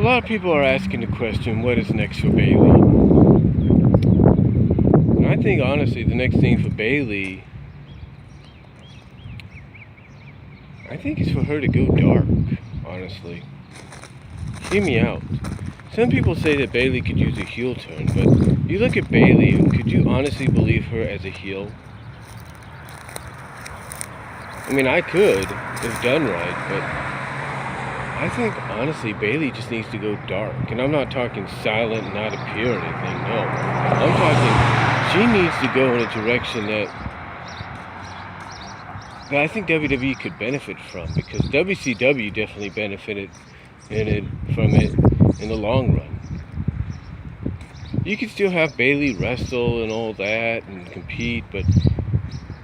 lot of people are asking the question, what is next for Bayley? And I think, honestly, the next thing for Bayley, I think it's for her to go dark, honestly. Hear me out. Some people say that Bayley could use a heel turn, but you look at Bayley, and could you honestly believe her as a heel? I mean, I could, if done right, but I think, honestly, Bayley just needs to go dark. And I'm not talking silent, not appear or anything, no. I'm talking, she needs to go in a direction that I think WWE could benefit from, because WCW definitely benefited from it in the long run. You could still have Bayley wrestle and all that and compete, but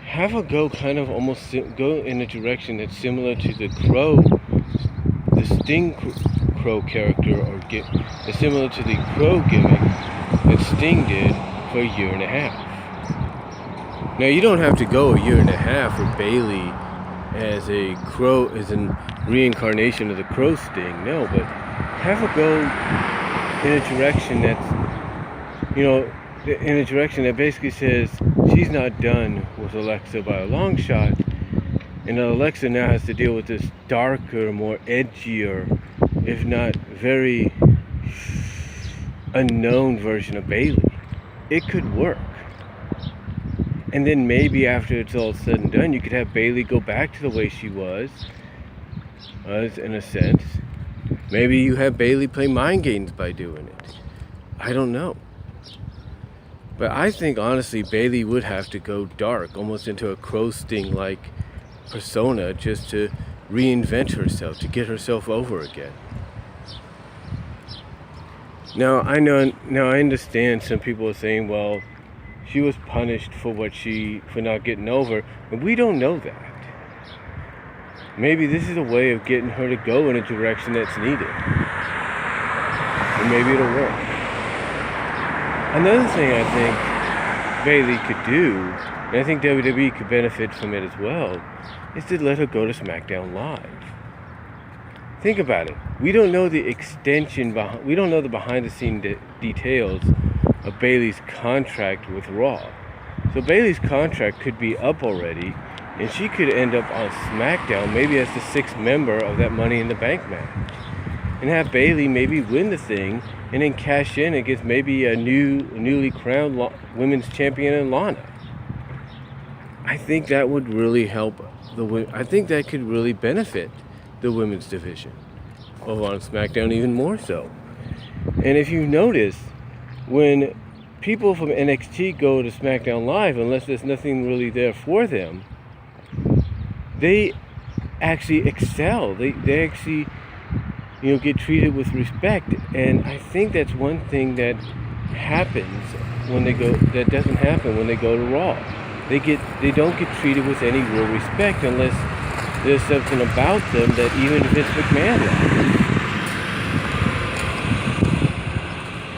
have her go kind of almost go in a direction that's similar to the Sting Crow character, or similar to the Crow gimmick that Sting did for a year and a half. Now, you don't have to go a year and a half for Bayley as a Crow, as a reincarnation of the Crow Sting. No, but have her go in a direction that's, in a direction that basically says she's not done with Alexa by a long shot, and Alexa now has to deal with this darker, more edgier, if not very unknown version of Bayley. It could work. And then maybe after it's all said and done, you could have Bayley go back to the way she was in a sense. Maybe you have Bayley play mind games by doing it. I don't know. But I think, honestly, Bayley would have to go dark, almost into a Crow Sting-like persona, just to reinvent herself, to get herself over again. Now, I understand some people are saying, well, she was punished for not getting over, and we don't know that. Maybe this is a way of getting her to go in a direction that's needed. And maybe it'll work. Another thing I think Bayley could do, and I think WWE could benefit from it as well, is to let her go to Smackdown Live. Think about it. We don't know the we don't know the behind-the-scenes details of Bayley's contract with Raw. So Bayley's contract could be up already, and she could end up on SmackDown, maybe as the 6th member of that Money in the Bank match, and have Bayley maybe win the thing, and then cash in against maybe a newly crowned women's champion in Lana. I think that would really help I think that could really benefit the women's division over on SmackDown, even more so. And if you notice, when people from NXT go to SmackDown Live, unless there's nothing really there for them, they actually excel. They actually, get treated with respect. And I think that's one thing that happens that doesn't happen when they go to Raw. They don't get treated with any real respect unless there's something about them that even Vince McMahon likes.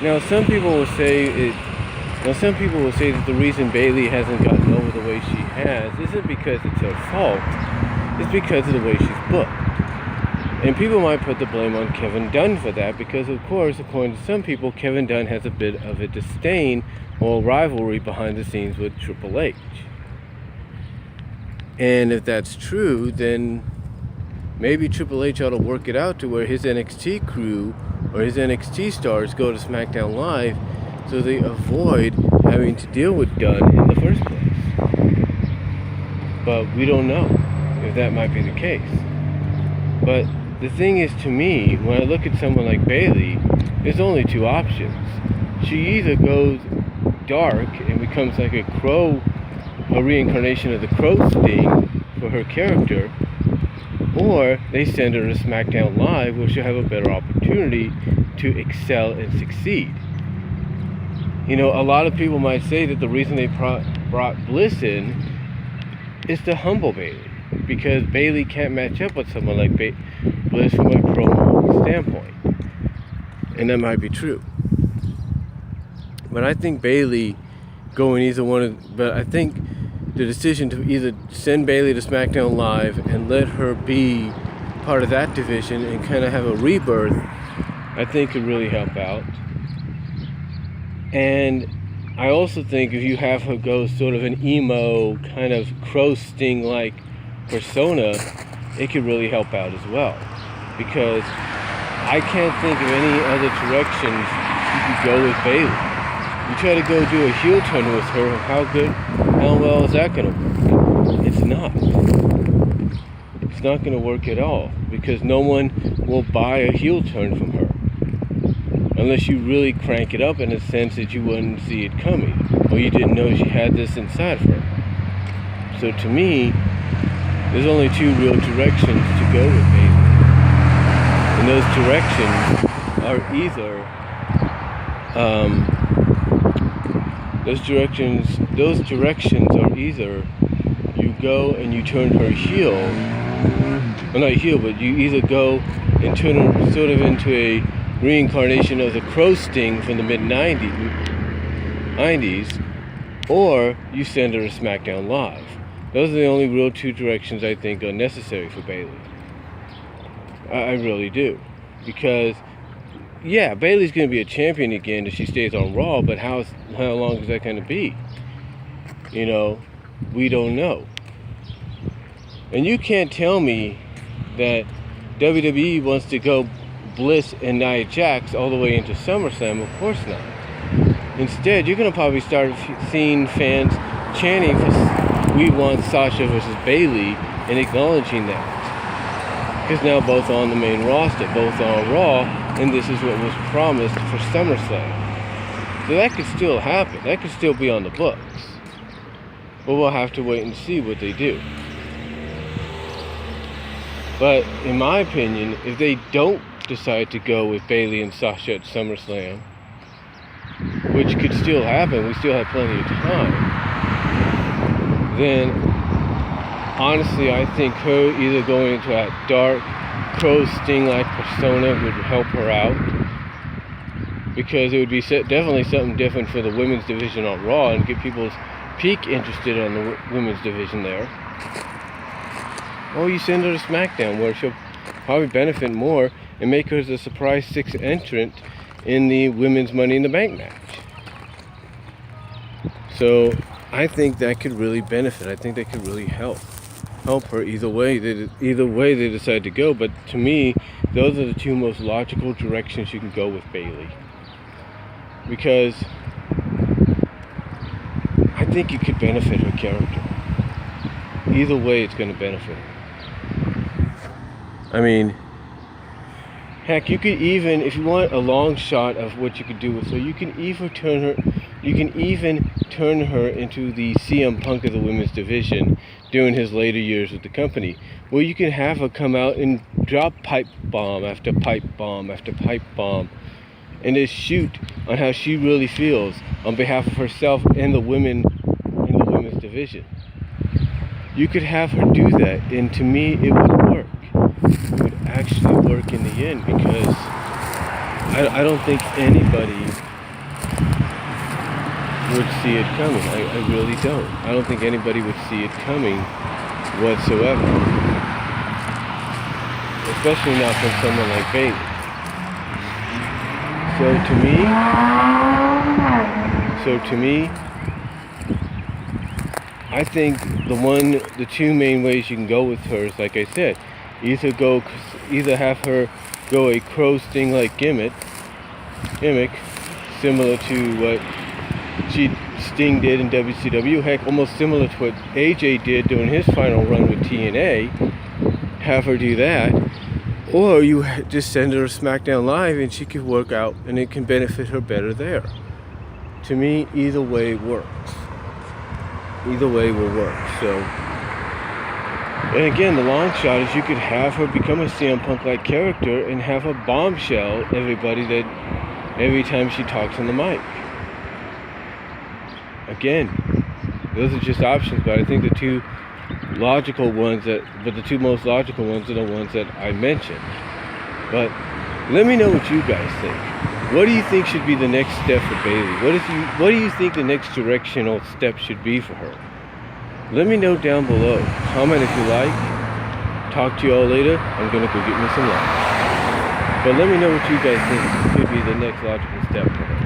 Now, some people will say that the reason Bayley hasn't gotten over the way she has isn't because it's her fault. It's because of the way she's booked. And people might put the blame on Kevin Dunn for that because, of course, according to some people, Kevin Dunn has a bit of a disdain or rivalry behind the scenes with Triple H. And if that's true, then maybe Triple H ought to work it out to where his NXT crew or his NXT stars go to SmackDown Live so they avoid having to deal with Dunn in the first place. But we don't know if that might be the case. But the thing is, to me, when I look at someone like Bayley, there's only two options. She either goes dark and becomes like a reincarnation of the Crow Sting for her character, or they send her to SmackDown Live where she'll have a better opportunity to excel and succeed. A lot of people might say that the reason they brought Bliss in is to humble Bayley, because Bayley can't match up with someone like Bliss from a promo standpoint. And that might be true. But I think Bayley going either one but I think the decision to either send Bayley to SmackDown Live and let her be part of that division and kind of have a rebirth I think could really help out. And I also think if you have her go sort of an emo, kind of crow sting like persona, it could really help out as well. Because I can't think of any other directions you could go with Bayley. You try to go do a heel turn with her, how well is that going to work? It's not. It's not going to work at all, because no one will buy a heel turn from her. Unless you really crank it up in a sense that you wouldn't see it coming, or you didn't know she had this inside of her. So to me, there's only two real directions to go with Bayley. And those directions are either you go and you turn her heel, well, not heel, but you either go and turn her sort of into a reincarnation of the crow sting from the mid-90s, or you send her to Smackdown Live. Those are the only real two directions I think are necessary for Bayley. I really do. Because, yeah, Bayley's going to be a champion again if she stays on Raw, but how long is that going to be? You know, we don't know. And you can't tell me that WWE wants to go Bliss and Nia Jax all the way into SummerSlam. Of course not. Instead, you're going to probably start seeing fans chanting for "We want Sasha versus Bayley" and acknowledging that. Because now both on the main roster, both on Raw, and this is what was promised for SummerSlam. So that could still happen. That could still be on the books. But we'll have to wait and see what they do. But in my opinion, if they don't decide to go with Bayley and Sasha at SummerSlam, which could still happen, we still have plenty of time, then honestly I think her either going into that dark crow sting like persona would help her out, because it would be definitely something different for the women's division on Raw and get people's peak interested on the women's division there. Or you send her to SmackDown, where she'll probably benefit more and make her the surprise sixth entrant in the women's Money in the Bank match. So I think that could really benefit. I think that could really help her either way they decide to go. But to me, those are the two most logical directions you can go with Bayley, because I think it could benefit her character. Either way, it's going to benefit her. I mean, heck, you could even, if you want a long shot of what you could do with her, you can even turn her into the CM Punk of the women's division during his later years with the company, where you can have her come out and drop pipe bomb after pipe bomb after pipe bomb, and just shoot on how she really feels on behalf of herself and the women in the women's division. You could have her do that, and to me, it would work. It would actually work in the end, because I don't think anybody would see it coming. I really don't. I don't think anybody would see it coming whatsoever. Especially not from someone like Bayley. So to me, I think the two main ways you can go with her is, like I said, either have her go a crow sting like gimmick, similar to what Sting did in WCW, heck, almost similar to what AJ did during his final run with TNA. Have her do that, or you just send her to SmackDown Live and she could work out, and it can benefit her better there. To me, either way works. Either way will work. So, and again, the long shot is you could have her become a CM Punk-like character and have her bombshell every time she talks on the mic. Again, those are just options, but I think the two most logical ones are the ones that I mentioned. But let me know what you guys think. What do you think should be the next step for Bayley? What do you think the next directional step should be for her? Let me know down below. Comment if you like. Talk to you all later. I'm gonna go get me some lunch. But let me know what you guys think could be the next logical step for her.